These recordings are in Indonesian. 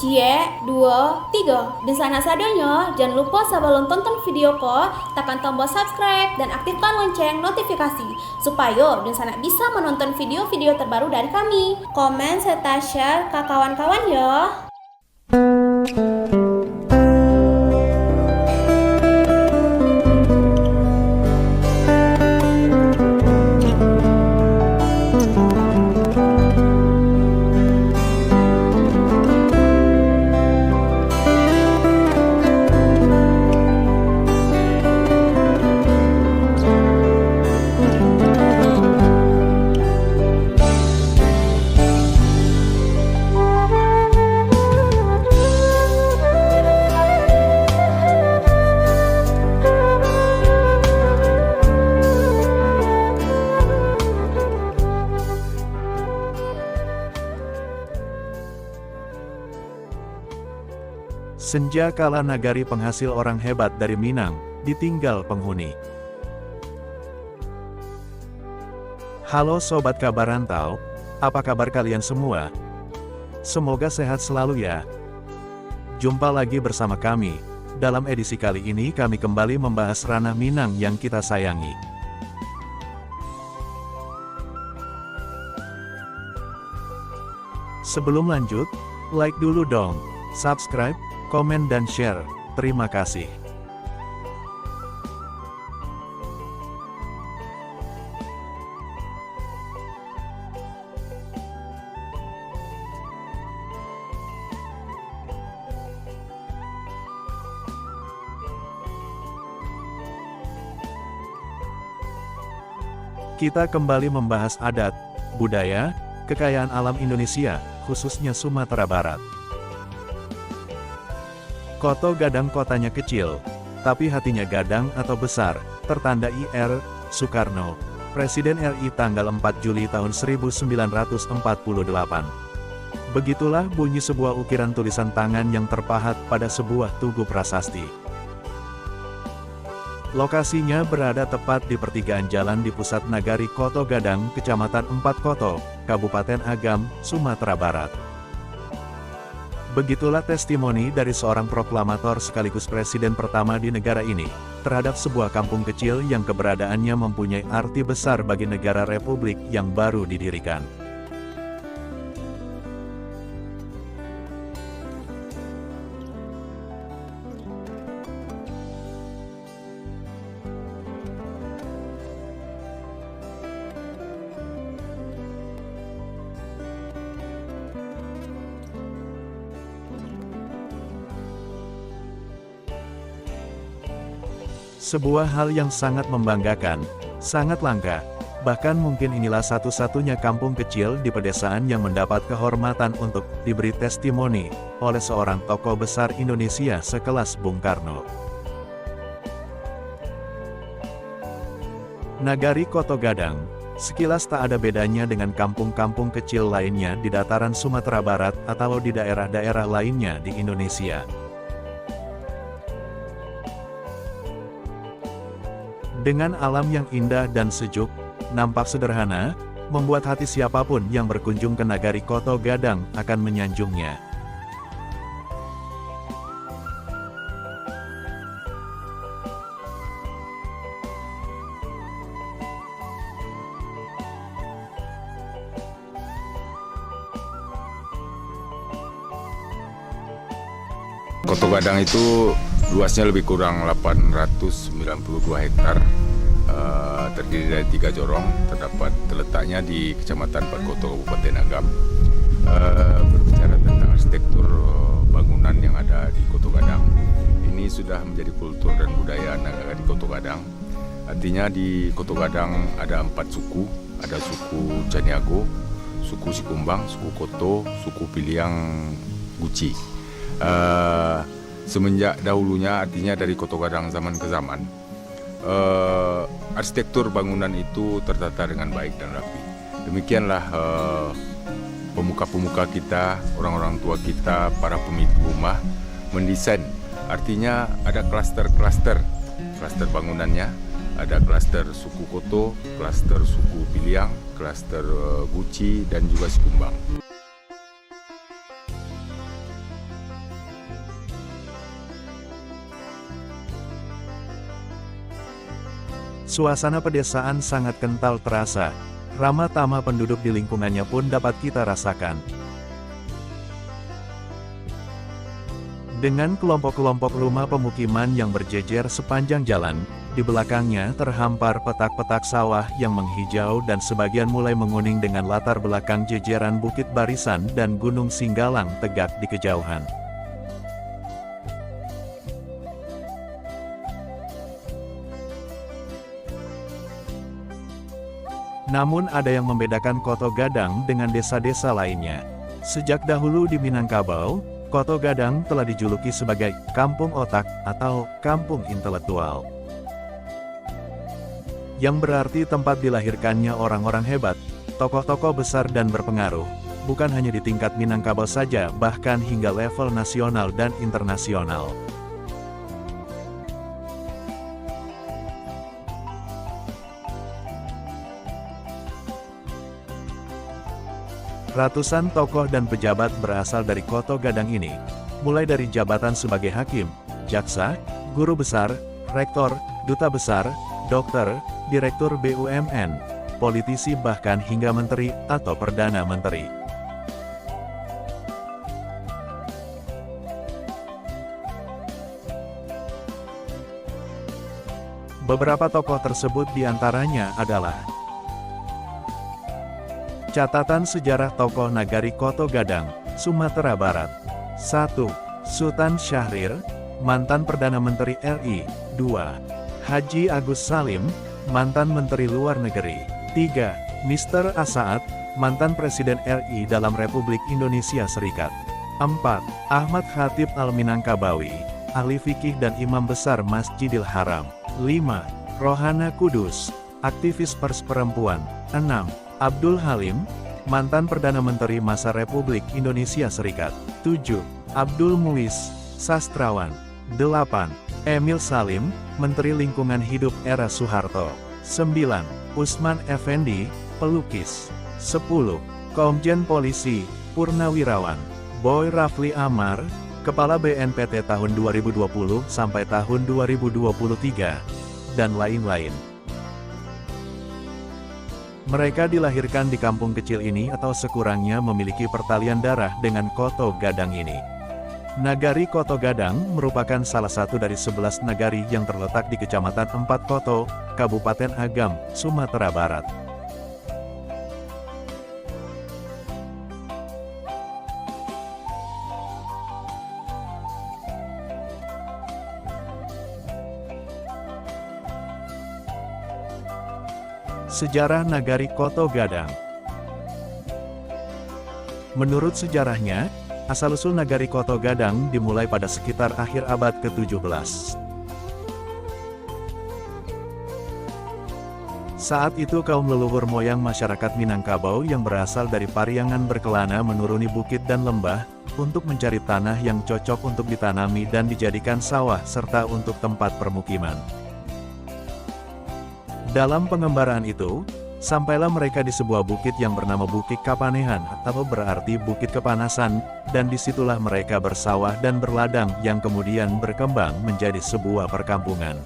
Cie, dua, tiga. Dan sana sadanya, jangan lupa sebelum tonton video ko, tekan tombol subscribe dan aktifkan lonceng notifikasi supaya dan sana bisa menonton video-video terbaru dari kami. Komen serta share ke kawan-kawan ya. Senja kala nagari penghasil orang hebat dari Minang, ditinggal penghuni. Halo Sobat Kabar Rantau, apa kabar kalian semua? Semoga sehat selalu ya. Jumpa lagi bersama kami. Dalam edisi kali ini kami kembali membahas ranah Minang yang kita sayangi. Sebelum lanjut, like dulu dong, subscribe, komen dan share. Terima kasih. Kita kembali membahas adat, budaya, kekayaan alam Indonesia, khususnya Sumatera Barat. Koto Gadang kotanya kecil, tapi hatinya gadang atau besar, tertanda IR, Soekarno, Presiden RI tanggal 4 Juli tahun 1948. Begitulah bunyi sebuah ukiran tulisan tangan yang terpahat pada sebuah tugu prasasti. Lokasinya berada tepat di pertigaan jalan di pusat nagari Koto Gadang, Kecamatan Empat Koto, Kabupaten Agam, Sumatera Barat. Begitulah testimoni dari seorang proklamator sekaligus presiden pertama di negara ini, terhadap sebuah kampung kecil yang keberadaannya mempunyai arti besar bagi negara republik yang baru didirikan. Sebuah hal yang sangat membanggakan, sangat langka, bahkan mungkin inilah satu-satunya kampung kecil di pedesaan yang mendapat kehormatan untuk diberi testimoni oleh seorang tokoh besar Indonesia sekelas Bung Karno. Nagari Koto Gadang, sekilas tak ada bedanya dengan kampung-kampung kecil lainnya di dataran Sumatera Barat atau di daerah-daerah lainnya di Indonesia. Dengan alam yang indah dan sejuk, nampak sederhana, membuat hati siapapun yang berkunjung ke nagari Koto Gadang akan menyanjungnya. Koto Gadang itu luasnya lebih kurang 892 hektar, terdiri dari 3 jorong, terletaknya di Kecamatan Patkoto, Kabupaten Agam. Berbicara tentang arsitektur bangunan yang ada di Koto Gadang, ini sudah menjadi kultur dan budaya negara di Koto Gadang. Artinya di Koto Gadang ada 4 suku, ada suku Caniago, suku Sikumbang, suku Koto, suku Piliang, Guci. Semenjak dahulunya, artinya dari Koto Gadang zaman ke zaman, arsitektur bangunan itu tertata dengan baik dan rapi. Demikianlah pemuka-pemuka kita, orang-orang tua kita, para pemilik rumah mendesain. Artinya ada klaster bangunannya, ada klaster suku Koto, klaster suku Piliang, klaster Guci, dan juga Sikumbang. Suasana pedesaan sangat kental terasa, ramah tamah penduduk di lingkungannya pun dapat kita rasakan. Dengan kelompok-kelompok rumah pemukiman yang berjejer sepanjang jalan, di belakangnya terhampar petak-petak sawah yang menghijau dan sebagian mulai menguning dengan latar belakang jejeran bukit barisan dan gunung Singgalang tegak di kejauhan. Namun ada yang membedakan Koto Gadang dengan desa-desa lainnya. Sejak dahulu di Minangkabau, Koto Gadang telah dijuluki sebagai kampung otak atau kampung intelektual. Yang berarti tempat dilahirkannya orang-orang hebat, tokoh-tokoh besar dan berpengaruh, bukan hanya di tingkat Minangkabau saja, bahkan hingga level nasional dan internasional. Ratusan tokoh dan pejabat berasal dari Koto Gadang ini, mulai dari jabatan sebagai hakim, jaksa, guru besar, rektor, duta besar, dokter, direktur BUMN, politisi bahkan hingga menteri atau perdana menteri. Beberapa tokoh tersebut diantaranya adalah catatan sejarah tokoh Nagari Koto Gadang, Sumatera Barat. 1. Sultan Syahrir, mantan Perdana Menteri RI. 2. Haji Agus Salim, mantan Menteri Luar Negeri. 3. Mr. Asaat, mantan Presiden RI dalam Republik Indonesia Serikat. 4. Ahmad Khatib Al-Minangkabawi, ahli fikih dan imam besar Masjidil Haram. 5. Rohana Kudus, aktivis pers perempuan. 6. Abdul Halim, mantan Perdana Menteri masa Republik Indonesia Serikat. 7. Abdul Muiz, sastrawan. 8. Emil Salim, Menteri Lingkungan Hidup era Soeharto. 9. Usman Effendi, pelukis. 10. Komjen Polisi, Purnawirawan. Boy Rafli Amar, Kepala BNPT tahun 2020 sampai tahun 2023, dan lain-lain. Mereka dilahirkan di kampung kecil ini atau sekurangnya memiliki pertalian darah dengan Koto Gadang ini. Nagari Koto Gadang merupakan salah satu dari 11 nagari yang terletak di Kecamatan Empat Koto, Kabupaten Agam, Sumatera Barat. Sejarah Nagari Koto Gadang. Menurut sejarahnya, asal-usul Nagari Koto Gadang dimulai pada sekitar akhir abad ke-17. Saat itu kaum leluhur moyang masyarakat Minangkabau yang berasal dari Pariangan berkelana menuruni bukit dan lembah, untuk mencari tanah yang cocok untuk ditanami dan dijadikan sawah serta untuk tempat permukiman. Dalam pengembaraan itu, sampailah mereka di sebuah bukit yang bernama Bukit Kapanehan atau berarti Bukit Kepanasan, dan disitulah mereka bersawah dan berladang yang kemudian berkembang menjadi sebuah perkampungan.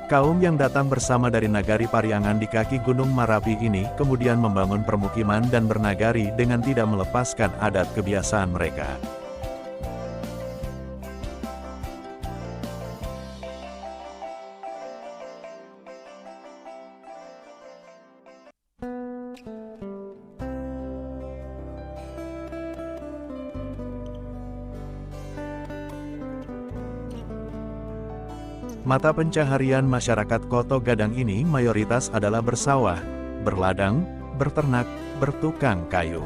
Kaum yang datang bersama dari Nagari Pariangan di kaki Gunung Marapi ini kemudian membangun permukiman dan bernagari dengan tidak melepaskan adat kebiasaan mereka. Mata pencaharian masyarakat Koto Gadang ini mayoritas adalah bersawah, berladang, berternak, bertukang kayu.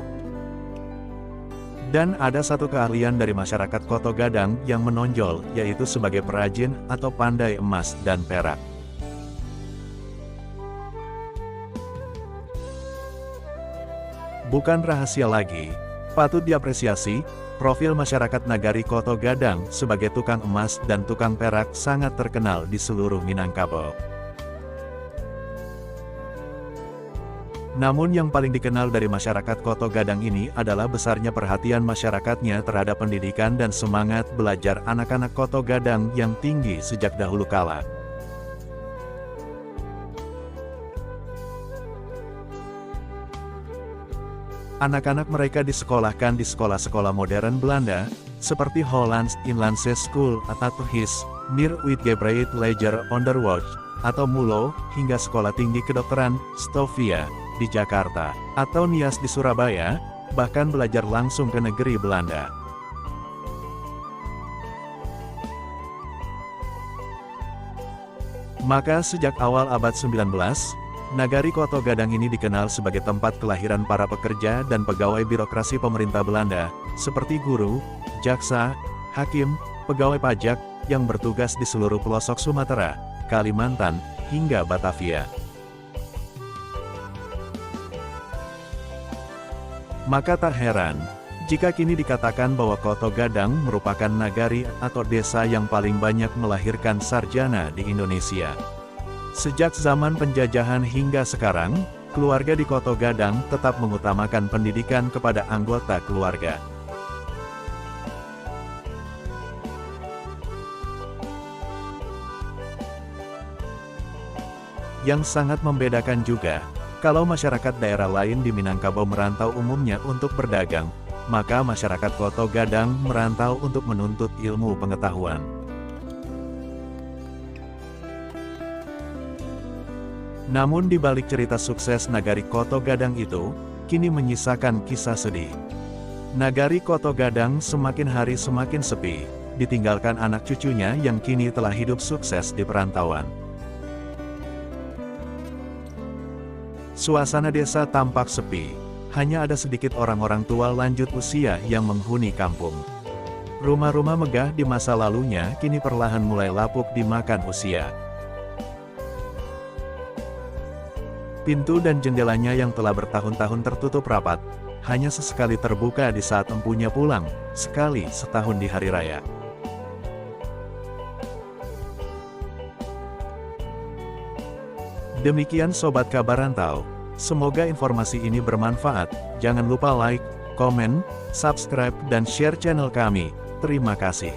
Dan ada satu keahlian dari masyarakat Koto Gadang yang menonjol, yaitu sebagai perajin atau pandai emas dan perak. Bukan rahasia lagi, patut diapresiasi, profil masyarakat Nagari Koto Gadang sebagai tukang emas dan tukang perak sangat terkenal di seluruh Minangkabau. Namun yang paling dikenal dari masyarakat Koto Gadang ini adalah besarnya perhatian masyarakatnya terhadap pendidikan dan semangat belajar anak-anak Koto Gadang yang tinggi sejak dahulu kala. Anak-anak mereka disekolahkan di sekolah-sekolah modern Belanda, seperti Hollands Inlandse School atau HIS, Mir Uitgebreid Leger Onderwijs, atau MULO, hingga Sekolah Tinggi Kedokteran, Stovia, di Jakarta, atau NIAS di Surabaya, bahkan belajar langsung ke negeri Belanda. Maka sejak awal abad 19, Nagari Koto Gadang ini dikenal sebagai tempat kelahiran para pekerja dan pegawai birokrasi pemerintah Belanda, seperti guru, jaksa, hakim, pegawai pajak, yang bertugas di seluruh pelosok Sumatera, Kalimantan, hingga Batavia. Maka tak heran, jika kini dikatakan bahwa Koto Gadang merupakan nagari atau desa yang paling banyak melahirkan sarjana di Indonesia. Sejak zaman penjajahan hingga sekarang, keluarga di Koto Gadang tetap mengutamakan pendidikan kepada anggota keluarga. Yang sangat membedakan juga, kalau masyarakat daerah lain di Minangkabau merantau umumnya untuk berdagang, maka masyarakat Koto Gadang merantau untuk menuntut ilmu pengetahuan. Namun di balik cerita sukses Nagari Koto Gadang itu, kini menyisakan kisah sedih. Nagari Koto Gadang semakin hari semakin sepi, ditinggalkan anak cucunya yang kini telah hidup sukses di perantauan. Suasana desa tampak sepi, hanya ada sedikit orang-orang tua lanjut usia yang menghuni kampung. Rumah-rumah megah di masa lalunya kini perlahan mulai lapuk dimakan usia. Pintu dan jendelanya yang telah bertahun-tahun tertutup rapat, hanya sesekali terbuka di saat empunya pulang, sekali setahun di hari raya. Demikian Sobat Kabar Rantau, semoga informasi ini bermanfaat. Jangan lupa like, komen, subscribe dan share channel kami. Terima kasih.